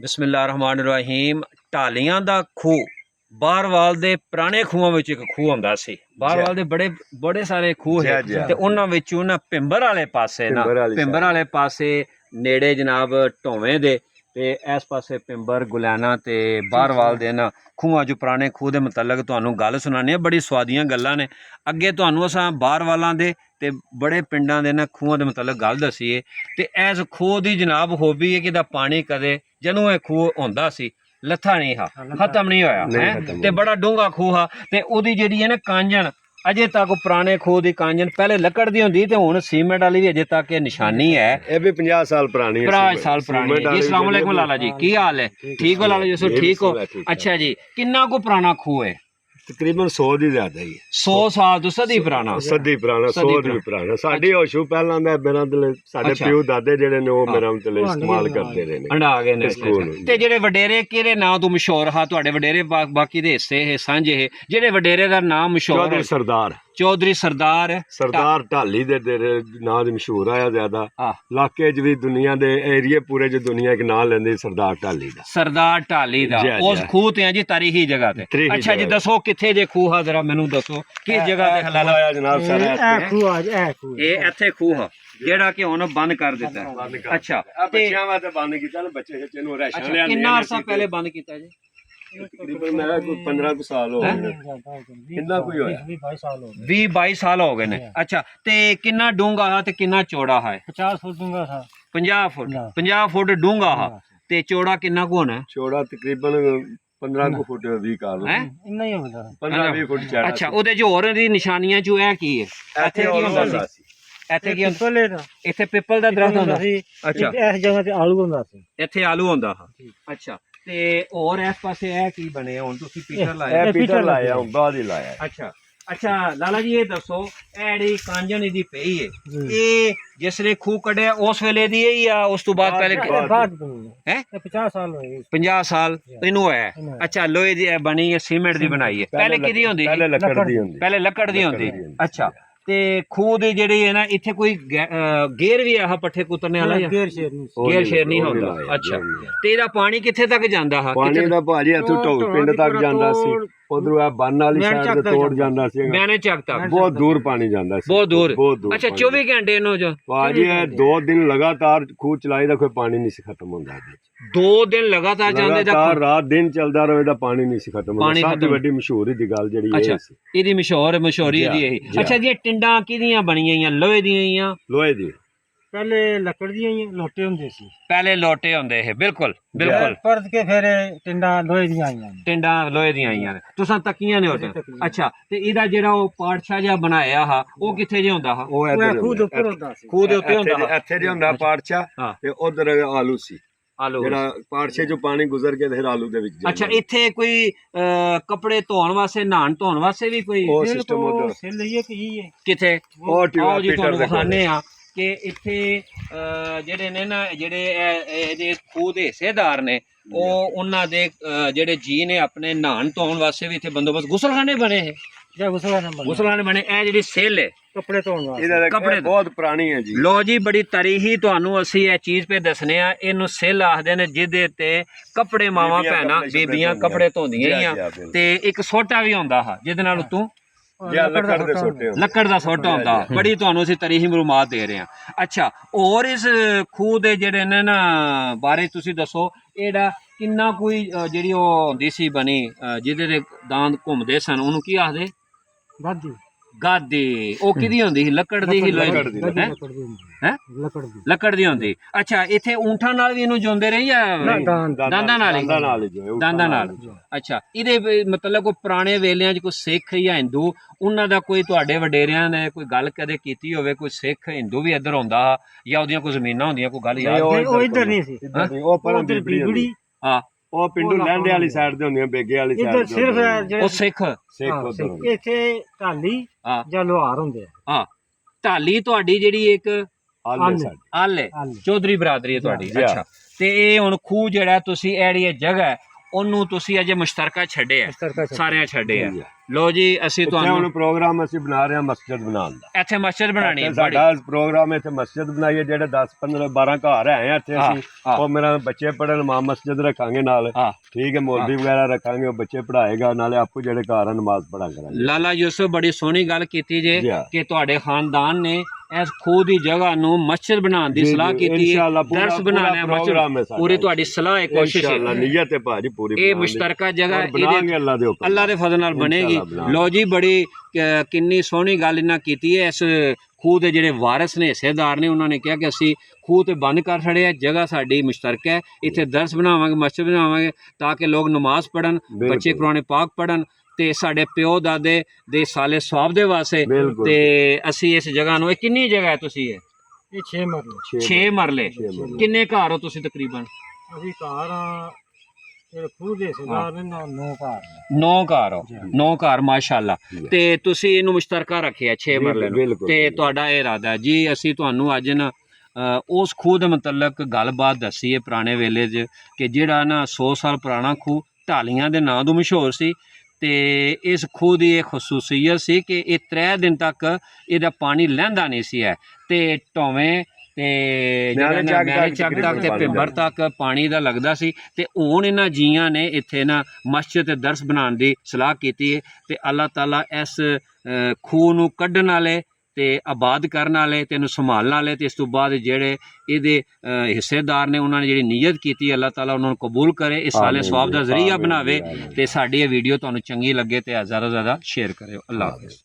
ਬਿਸਮਿਲ੍ਲਾਹਿਰਰਹਿਮਾਨਿਰਰਹੀਮ। ਢਾਲੀਆਂ ਦਾ ਖੂਹ ਬਾਹਰਵਾਲ ਦੇ ਪੁਰਾਣੇ ਖੂਹਾਂ ਵਿੱਚ ਇੱਕ ਖੂਹ ਹੁੰਦਾ ਸੀ। ਬਾਹਰਵਾਲ ਦੇ ਬੜੇ ਸਾਰੇ ਖੂਹ ਹੈ ਤੇ ਉਹਨਾਂ ਵਿੱਚੋਂ ਨਾ ਭਿੰਬਰ ਵਾਲੇ ਪਾਸੇ ਨੇੜੇ ਜਨਾਬ ਢੋਵੇਂ ਦੇ ਤੇ ਇਸ ਪਾਸੇ ਭਿੰਬਰ ਗੁਲਿਆਣਾ ਤੇ ਬਾਹਰਵਾਲ ਦੇ ਨਾ ਖੂਹਾਂ 'ਚ ਪੁਰਾਣੇ ਖੂਹ ਦੇ ਮੁਤਲਕ ਤੁਹਾਨੂੰ ਗੱਲ ਸੁਣਾਉਂਦੇ ਹਾਂ। ਬੜੀ ਸਵਾਦੀਆਂ ਗੱਲਾਂ ਨੇ। ਅੱਗੇ ਤੁਹਾਨੂੰ ਅਸਾਂ ਬਾਹਰਵਾਲਾਂ ਦੇ ਤੇ ਬੜੇ ਪਿੰਡਾਂ ਦੇ ਨਾ ਖੂਹਾਂ ਦੇ ਮੁਤਲਕ ਗੱਲ ਦਸੀਏ ਤੇ ਇਸ ਖੂਹ ਦੀ ਜਨਾਬ ਹੋਬੀ ਹੈ ਕਿ ਇਹਦਾ ਪਾਣੀ ਕਦੇ ਜਦੋਂ ਇਹ ਖੂਹ ਹੁੰਦਾ ਸੀ ਲੱਥਾ नहीं हा, खत्म नहीं होया है ते बड़ा डूंगा खूह हा ते ओदी जेहड़ी है ना कांजन अजे तक पुराने खूह दी कांजन पहले लकड़ दी होंदी ते हुण सीमेंट वाली भी अजे तक ये निशानी है। ये भी 50 साल पुरानी है। 50 साल पुरानी है। अस्सलाम वालेकुम लाला जी, की हाल है? ठीक हो लाला जी? ठीक हो? अच्छा जी, किन्ना को पुराना खूह है? तकरीबन 100 दी ज्यादा ही 100 साल तो सदी पुराना 100 दी पुराना साडी होशू पहला दा मेरा दिल साडे पिओ दादे जेडे ने ਉਹ ਮੇਰਾ ਦਿਲ ਇਸਤੇਮਾਲ ਕਰਦੇ ਰਹੇ ਨੇ ਹੰਡਾ ਗਏ ਨੇ। ਤੇ ਜਿਹੜੇ ਵਡੇਰੇ ਕਿਹੜੇ ਨਾਂ ਤੋਂ ਮਸ਼ਹੂਰ ਹਾਂ ਤੁਹਾਡੇ ਵਡੇਰੇ ਬਾਕੀ ਦੇ ਹਿੱਸੇ ਇਹ ਸਾਂਝੇ ਹੈ ਜਿਹੜੇ ਵਡੇਰੇ ਦਾ ਨਾਮ ਮਸ਼ਹੂਰ ਹੈ? ਚੌਧਰੀ ਸਰਦਾਰ ਢਾਲੀ ਦੇ ਨਾਂ ਦੇ ਮਸ਼ਹੂਰ ਆਇਆ ਜ਼ਿਆਦਾ ਇਲਾਕੇ 'ਚ ਵੀ ਦੁਨੀਆ ਦੇ ਏਰੀਏ ਪੂਰੇ 'ਚ ਦੁਨੀਆ ਇੱਕ ਨਾਂ ਲੈਂਦੇ ਸਰਦਾਰ ਢਾਲੀ ਦਾ ਉਸ ਖੂਹ ਤੇ ਆ ਜੀ ਤਾਰੀਖੀ ਜਗ੍ਹਾ ਤੇ। ਅੱਛਾ ਜੀ ਦੱਸੋ ਕਿੱਥੇ ਜੇ ਖੂਹ ਆ ਜਰਾ ਮੈਨੂੰ ਦੱਸੋ ਕਿਸ ਜਗ੍ਹਾ ਤੇ ਹਲਾਲਾ ਆਇਆ ਜਨਾਬ? ਸਰ ਇਹ ਇੱਥੇ ਖੂਹ ਆ ਜਿਹੜਾ ਕਿ ਹੁਣ ਬੰਦ ਕਰ ਦਿੱਤਾ ਹੈ। ਅੱਛਾ ਬੱਚਿਆਂ ਵਾਸਤੇ ਬੰਦ ਕੀਤਾ ਨਾ, ਬੱਚੇ ਨੂੰ ਰੈਸ਼ਨ ਲਿਆ। ਕਿੰਨਾ ਅਰਸਾ ਪਹਿਲੇ ਬੰਦ ਕੀਤਾ ਜੀ? ਤਕਰੀਬਨ ਮੇਰਾ ਕੋਈ 15 ਸਾਲ ਹੋ ਗਏ। ਕਿੰਨਾ ਕੋਈ ਹੋਇਆ? 20-22 ਸਾਲ ਹੋ ਗਏ ਨੇ। ਅੱਛਾ ਤੇ ਕਿੰਨਾ ਡੂੰਘਾ ਹੈ ਤੇ ਕਿੰਨਾ ਚੌੜਾ ਹੈ? 50 ਫੁੱਟ ਡੂੰਘਾ था। 50 ਫੁੱਟ ਡੂੰਘਾ ਹੈ ਤੇ ਚੌੜਾ ਕਿੰਨਾ ਕੁ ਹੋਣਾ? ਚੌੜਾ ਤਕਰੀਬਨ 15 ਫੁੱਟ 20 ਕਾਲ ਹੈ, ਇੰਨਾ ਹੀ ਹੁੰਦਾ 15-20 ਫੁੱਟ ਚੌੜਾ। ਅੱਛਾ ਉਹਦੇ ਚ ਹੋਰ ਦੀ ਨਿਸ਼ਾਨੀਆਂ ਚ ਇਹ ਕੀ ਹੈ? ਇੱਥੇ ਕੀ ਹੁੰਦਾ ਸੀ? ਇੱਥੇ ਕੀ ਹੁੰਦਾ? ਇੱਥੇ ਪਿੱਪਲ ਦਾ ਦਰਖਤ ਹੁੰਦਾ ਸੀ। ਅੱਛਾ ਇਸ ਜਗ੍ਹਾ ਤੇ ਆਲੂ ਹੁੰਦਾ ਸੀ। ਇੱਥੇ ਆਲੂ ਹੁੰਦਾ ਹਾਂ। ਅੱਛਾ ਤੇ ਹੋਰ ਇਸ ਪਾਸੇ ਇਹ ਕੀ ਬਣਿਆ? ਹੁਣ ਤੁਸੀਂ ਪੀਟਰ ਲਾਇਆ ਬਾਅਦ ਹੀ ਲਾਇਆ। ਅੱਛਾ ਲਾਲਾ ਜੀ ਇਹ ਦੱਸੋ ਇਹ ਜਿਹੜੀ ਕਾਂਜਨ ਇਹਦੀ ਪਈ ਹੈ ਇਹ ਜਿਸਲੇ ਖੂਹ ਕੱਢਿਆ ਉਸ ਵੇਲੇ ਦੀ ਹੈ ਜਾਂ ਉਸ ਤੋਂ ਬਾਅਦ? ਪਹਿਲੇ ਹੈ 50 ਸਾਲ ਹੋਏ। 50 ਸਾਲ ਇਹਨੂੰ ਹੋਇਆ। ਅੱਛਾ ਲੋਹੇ ਦੀ ਬਣੀ ਹੈ, ਸੀਮੈਂਟ ਦੀ ਬਣਾਈ ਹੈ। ਪਹਿਲੇ ਕਿਹਦੀ ਹੁੰਦੀ? ਪਹਿਲੇ ਲੱਕੜ ਦੀ ਹੁੰਦੀ। ਅੱਛਾ ਤੇ ਖੂਹ ਦੇ ਜਿਹੜੇ ਹੈ ਨਾ ਇੱਥੇ ਕੋਈ ਗੇਰ ਵੀ ਆ ਪੱਠੇ ਕੁਤਰਨੇ ਵਾਲਾ? ਗੇਰ ਸ਼ੇਰ ਨਹੀਂ ਹੁੰਦਾ। ਅੱਛਾ ਤੇ ਇਹਦਾ ਪਾਣੀ ਕਿੱਥੇ ਤੱਕ ਜਾਂਦਾ? ਪਾਣੀ ਦਾ ਭਾਜੀ ਇੱਥੋਂ ਢੋਲ ਪਿੰਡ ਤੱਕ ਜਾਂਦਾ ਸੀ, ਉਧਰੋਂ ਆ ਬੰਨ ਵਾਲੀ ਸਾਈਡ ਤੇ ਤੋੜ ਜਾਂਦਾ ਸੀ, ਮੈਨੇ ਚੱਕ ਤੱਕ ਬਹੁਤ ਦੂਰ ਪਾਣੀ ਜਾਂਦਾ ਸੀ, ਬਹੁਤ ਦੂਰ। ਅੱਛਾ 24 ਘੰਟੇ ਇਹਨੂੰ ਭਾਜੀ 2 ਦਿਨ ਲਗਾਤਾਰ ਖੂਹ ਚਲਾਈ ਦਾ ਕੋਈ ਪਾਣੀ ਨਹੀਂ ਸੀ ਖਤਮ ਹੁੰਦਾ। 2 ਦਿਨ ਲਗਾਤਾਰ ਜਾਂਦੇ ਦਾ ਰਾਤ ਦਿਨ ਚੱਲਦਾ ਰਹੇ ਦਾ ਪਾਣੀ ਨਹੀਂ ਸੀ ਖਤਮ ਹੁੰਦਾ। ਸਭ ਤੋਂ ਵੱਡੀ ਮਸ਼ਹੂਰੀ ਦੀ ਗੱਲ ਜਿਹੜੀ ਇਹ ਸੀ, ਇਹਦੀ ਮਸ਼ਹੂਰੀ ਇਹਦੀ ਇਹ। ਅੱਛਾ ਜੀ ਟਿੰਡਾਂ ਕਿਹਦੀਆਂ ਬਣੀਆਂ? ਲੋਹੇ ਦੀਆਂ? ਲੋਹੇ ਦੀ। ਪਹਿਲੇ ਲੱਕੜ ਦੀਆਂ ਲੋਟੇ ਹੁੰਦੇ ਸੀ। ਪਹਿਲੇ ਲੋਟੇ ਹੁੰਦੇ ਇਹ ਬਿਲਕੁਲ ਪਰਦ ਕੇ ਫਿਰ ਟਿੰਡਾਂ ਲੋਹੇ ਦੀਆਂ ਆਈਆਂ ਨੇ। ਤੁਸਾਂ ਤੱਕੀਆਂ ਨੇ ਉਹਦੇ? ਅੱਛਾ ਤੇ ਇਹਦਾ ਜਿਹੜਾ ਉਹ ਪਾੜਛਾ ਜਿਹਾ ਬਣਾਇਆ ਹਾ ਉਹ ਕਿੱਥੇ ਜੇ ਹੁੰਦਾ? ਉਹ ਖੂਹ ਦੇ ਉੱਪਰ ਹੁੰਦਾ ਸੀ। ਖੂਹ ਦੇ ਉੱਤੇ ਹੁੰਦਾ, ਇੱਥੇ ਜੇ ਹੁੰਦਾ ਪਾੜਛਾ ਤੇ ਉਧਰ ਆਲੂ ਸੀ। ਜਿਹੜਾ ਪਾੜਛੇ ਚੋਂ ਪਾਣੀ ਗੁਜ਼ਰ ਕੇ ਫਿਰ ਆਲੂ ਦੇ ਵਿੱਚ। ਅੱਛਾ ਇੱਥੇ ਕੋਈ ਕੱਪੜੇ ਧੋਣ ਵਾਸਤੇ ਨਹਾਣ ਧੋਣ ਵਾਸਤੇ ਵੀ ਕੋਈ ਸਿਸਟਮ ਉਧਰ ਕਿੱਥੇ? ਉਹ ਜੀ ਤੁਹਾਨੂੰ ਵਿਖਾਣੇ ਆ ਕਿ ਇੱਥੇ ਜਿਹੜੇ ਨੇ ਨਾ ਜਿਹੜੇ ਇਹਦੇ ਖੂਹ ਦੇ ਹਿੱਸੇਦਾਰ ਨੇ ਉਹ ਉਹਨਾਂ ਦੇ ਜਿਹੜੇ ਜੀ ਨੇ ਆਪਣੇ ਨਹਾਣ ਧੋਣ ਵਾਸਤੇ ਵੀ ਇੱਥੇ ਬੰਦੋਬਸਤ ਗੁਸਲਖਾਨੇ ਬਣੇ ਹੈ। ਗੁਸਲਖਾਨੇ ਬਣੇ। ਇਹ ਜਿਹੜੀ ਸੇਲ ਹੈ ਕੱਪੜੇ ਧੋਣ ਵਾਸਤੇ ਕੱਪੜੇ ਬਹੁਤ ਪੁਰਾਣੀ ਹੈ ਜੀ। ਲੋ ਜੀ ਬੜੀ ਤਾਰੀਖੀ ਤੁਹਾਨੂੰ ਅਸੀਂ ਇਹ ਚੀਜ਼ ਪੇ ਦੱਸਨੇ ਆ। ਇਹਨੂੰ ਸੇਲ ਆਖਦੇ ਨੇ ਜਿਹਦੇ ਤੇ ਕੱਪੜੇ ਮਾਵਾਂ ਭੈਣਾਂ ਬੀਬੀਆਂ ਕੱਪੜੇ ਧੋਂਦੀਆਂ ਹੀ ਆ ਤੇ ਇੱਕ ਸੋਟਾ ਵੀ ਹੁੰਦਾ ਹਾ ਜਿਹਦੇ ਨਾਲ ਉਤੋਂ ਲੱਕੜ ਦਾ ਸੋਟਾ ਹੁੰਦਾ। ਬੜੀ ਤੁਹਾਨੂੰ ਅਸੀਂ ਤਾਰੀਖੀ ਮਾਲੂਮਾਤ ਦੇ ਰਹੇ ਹਾਂ। ਅੱਛਾ ਹੋਰ ਇਸ ਖੂਹ ਦੇ ਜਿਹੜੇ ਨੇ ਨਾ ਬਾਰੇ ਤੁਸੀਂ ਦੱਸੋ ਇਹਦਾ ਕਿੰਨਾ ਕੋਈ ਜਿਹੜੀ ਉਹ ਹੁੰਦੀ ਸੀ ਬਣੀ ਜਿਹਦੇ ਦੇ ਦਾੰਦ ਘੁੰਮਦੇ ਸਨ ਉਹਨੂੰ ਕੀ ਆਖਦੇ? ਗਾਦੀ। ਉਹ ਕਿਹਦੀ ਹੁੰਦੀ ਸੀ? ਲੱਕੜ ਦੀ ਹੀ? ਲੱਕੜ ਦੀ ਹੁੰਦੀ। ਅੱਛਾ ਇੱਥੇ ਊਂਠਾਂ ਨਾਲ ਵੀ ਇਹਨੂੰ ਜਿਉਂਦੇ ਰਹੇ ਜਾਂ ਦੰਦਾਂ ਨਾਲ? ਅੱਛਾ ਇਹਦੇ ਮਤਲਬ ਕੋਈ ਪੁਰਾਣੇ ਵੇਲਿਆਂ 'ਚ ਕੋਈ ਸਿੱਖ ਜਾਂ ਹਿੰਦੂ ਉਹਨਾਂ ਦਾ ਕੋਈ ਤੁਹਾਡੇ ਵਡੇਰਿਆਂ ਨੇ ਕੋਈ ਗੱਲ ਕਦੇ ਕੀਤੀ ਹੋਵੇ? ਕੋਈ ਸਿੱਖ ਹਿੰਦੂ ਵੀ ਇੱਧਰ ਆਉਂਦਾ ਜਾਂ ਉਹਦੀਆਂ ਕੋਈ ਜ਼ਮੀਨਾਂ ਹੁੰਦੀਆਂ ਕੋਈ ਗੱਲ ਯਾਦ? ਉਹ ਇੱਧਰ ਨਹੀਂ ਸੀ। ਹਾਂ ਉਹ ਪਿੰਡੂ ਲਹਿੰਦੇ ਵਾਲੀ ਸਾਈਡ ਤੇ ਹੁੰਦੀਆਂ, ਬੇਗੇ ਵਾਲੀ ਸਾਈਡ ਸਿਰਫ ਉਹ ਸਿੱਖ ਇੱਥੇ ਢਾਲੀ ਜਾਂ ਲੋਹਾਰ ਹੁੰਦੇ ਆ। ਹਾਂ ਢਾਲੀ ਤੁਹਾਡੀ ਜਿਹੜੀ ਇੱਕ ਆਲੇ ਚੌਧਰੀ ਬਰਾਦਰੀ ਹੈ ਤੁਹਾਡੀ। ਅੱਛਾ ਤੇ ਇਹ ਹੁਣ ਖੂਹ ਜਿਹੜਾ ਤੁਸੀਂ ਇਹ ਜਿਹੜੀ ਜਗ੍ਹਾ ਉਹਨੂੰ ਤੁਸੀਂ ਅਜੇ ਮੁਸ਼ਤਰਕਾ ਛੱਡਿਆ, ਸਾਰਿਆਂ ਛੱਡਿਆ। ਲੋ ਜੀ ਅਸੀਂ ਹੁਣ ਤੁਹਾਨੂੰ ਪ੍ਰੋਗਰਾਮ ਅਸੀਂ ਬਣਾ ਰਹੇ ਹਾਂ ਮਸਜਿਦ ਬਣਾਉਣ ਦਾ। ਇੱਥੇ ਮਸਜਿਦ ਬਣਾਣੀ ਹੈ। ਸਾਡਾ ਪ੍ਰੋਗਰਾਮ ਇੱਥੇ ਮਸਜਿਦ ਬਣਾਈਏ, ਜਿਹੜੇ 10 15 12 ਘਰ ਆਏ ਆ ਇੱਥੇ ਅਸੀਂ, ਉਹ ਮੇਰਾ ਬੱਚੇ ਪੜ੍ਹਨ, ਮਾਂ ਮਸਜਿਦ ਰੱਖਾਂਗੇ ਨਾਲ, ਠੀਕ ਹੈ, ਮੌਲਵੀ ਵਗੈਰਾ ਰੱਖਾਂਗੇ, ਉਹ ਬੱਚੇ ਪੜ੍ਹਾਏਗਾ, ਨਾਲੇ ਆਪੂ ਜਿਹੜੇ ਘਰ ਆ ਨਮਾਜ਼ ਪੜ੍ਹਾ ਕਰਾਂਗੇ। ਲਾਲਾ ਯੂਸਫ ਬੜੀ ਸੋਹਣੀ ਗੱਲ ਕੀਤੀ ਜੇ ਕਿ ਤੁਹਾਡੇ ਖਾਨਦਾਨ ਨੇ ਇਸ ਖੂਹ ਦੀ ਜਗ੍ਹਾ ਨੂੰ ਮਸਜਿਦ ਬਣਾਉਣ ਦੀ ਸਲਾਹ ਕੀਤੀ ਹੈ, ਦਰਸ ਬਣਾਉਣਾ ਮਸਜਿਦ, ਪੂਰੀ ਤੁਹਾਡੀ ਸਲਾਹ ਹੈ, ਕੋਸ਼ਿਸ਼ ਹੈ, ਨੀਅਤ ਹੈ ਭਾਜੀ ਪੂਰੀ। ਇਹ ਮੁਸ਼ਤਰਕਾ ਜਗ੍ਹਾ ਇਹਦੇ ਅੱਲਾ ਦੇ ਫਜ਼ਲ ਨਾਲ ਬਣੇਗੀ। ਲੋ ਜੀ ਬੜੀ ਕਿੰਨੀ ਸੋਹਣੀ ਗੱਲ ਇਹਨਾਂ ਕੀਤੀ ਹੈ। ਇਸ ਖੂਹ ਦੇ ਜਿਹੜੇ ਵਾਰਿਸ ਨੇ, ਹਿੱਸੇਦਾਰ ਨੇ, ਉਹਨਾਂ ਨੇ ਕਿਹਾ ਕਿ ਅਸੀਂ ਖੂਹ ਤੇ ਬੰਦ ਕਰ ਛੜਿਆ, ਜਗ੍ਹਾ ਸਾਡੀ ਮੁਸ਼ਤਰਕ ਹੈ, ਇੱਥੇ ਦਰਸ ਬਣਾਵਾਂਗੇ, ਮਸਜਿਦ ਬਣਾਵਾਂਗੇ, ਤਾਂ ਕਿ ਲੋਕ ਨਮਾਜ਼ ਪੜ੍ਹਨ, ਬੱਚੇ ਕੁਰਾਨ ਪਾਕ ਪੜ੍ਹਨ, ਤੇ ਸਾਡੇ ਪਿਓ ਦਾਦੇ ਦੇ ਸਾਲੇ ਸਵਾਬ ਦੇ ਵਾਸਤੇ। ਤੇ ਅਸੀਂ ਇਸ ਜਗ੍ਹਾ ਨੂੰ, ਇਹ ਕਿੰਨੀ ਜਗ੍ਹਾ ਹੈ ਤੁਸੀਂ ਇਹ 6 ਮਰਲੇ 6 ਮਰਲੇ ਕਿੰਨੇ ਘਰ ਹੋ ਤੁਸੀਂ ਤਕਰੀਬਨ? ਅਸੀਂ ਘਰ ਖੂਹ ਦੇ ਹਿੱਸੇਦਾਰ ਨੇ 9 ਘਰ 9 ਘਰ ਹੋ, 9 ਘਰ ਮਾਸ਼ਾਅੱਲਾ। ਤੇ ਤੁਸੀਂ ਇਹਨੂੰ ਮੁਸ਼ਤਰਕਾ ਰੱਖਿਆ 6 ਮਰਲੇ ਨੂੰ, ਤੇ ਤੁਹਾਡਾ ਇਹ ਇਰਾਦਾ ਜੀ ਅਸੀਂ ਤੁਹਾਨੂੰ ਅੱਜ ਨਾ ਉਸ ਖੂਹ ਦੇ ਮੁਤਲਕ ਗੱਲਬਾਤ ਦੱਸੀ ਹੈ ਪੁਰਾਣੇ ਵੇਲੇ 'ਚ, ਕਿ ਜਿਹੜਾ ਨਾ 100 ਸਾਲ ਪੁਰਾਣਾ ਖੂਹ ਢਾਲੀਆਂ ਦੇ ਨਾਂ ਤੋਂ ਮਸ਼ਹੂਰ ਸੀ। ਤੇ ਇਸ ਖੂਹ ਦੀ ਇਹ ਖਸੂਸੀਅਤ ਸੀ ਕਿ ਇਹ 3 ਦਿਨ ਤੱਕ ਇਹਦਾ ਪਾਣੀ ਲਹਿੰਦਾ ਨਹੀਂ ਸੀ ਹੈ, ਤੇ ਢੋਵੇਂ ਤੇ ਮੈਲੇ ਚੱਕ ਤੱਕ ਤੇ ਪਿੰਬਰ ਤੱਕ ਪਾਣੀ ਦਾ ਲੱਗਦਾ ਸੀ। ਤੇ ਹੁਣ ਇਹਨਾਂ ਜੀਆਂ ਨੇ ਇੱਥੇ ਨਾ ਮਸਜਿਦ ਤੇ ਦਰਸ ਬਣਾਉਣ ਦੀ ਸਲਾਹ ਕੀਤੀ ਹੈ, ਤੇ ਅੱਲਾਹ ਤਾਲਾ ਇਸ ਖੂਹ ਨੂੰ ਕੱਢਣ ਵਾਲੇ ਤੇ ਆਬਾਦ ਕਰਨ ਵਾਲੇ ਤੇ ਇਹਨੂੰ ਸੰਭਾਲਣ ਵਾਲੇ, ਤੇ ਇਸ ਤੋਂ ਬਾਅਦ ਜਿਹੜੇ ਇਹਦੇ ਹਿੱਸੇਦਾਰ ਨੇ ਉਹਨਾਂ ਨੇ ਜਿਹੜੀ ਨੀਅਤ ਕੀਤੀ, ਅੱਲਾਹ ਤਾਲਾ ਉਹਨਾਂ ਨੂੰ ਕਬੂਲ ਕਰੇ, ਇਸ ਸਾਲੇ ਸਵਾਬ ਦਾ ਜ਼ਰੀਆ ਬਣਾਵੇ। ਤੇ ਸਾਡੀ ਇਹ ਵੀਡੀਓ ਤੁਹਾਨੂੰ ਚੰਗੀ ਲੱਗੇ ਤੇ ਜ਼ਿਆਦਾ ਤੋਂ ਜ਼ਿਆਦਾ ਸ਼ੇਅਰ ਕਰਿਓ। ਅੱਲਾਹ ਹਾਫਿਜ਼।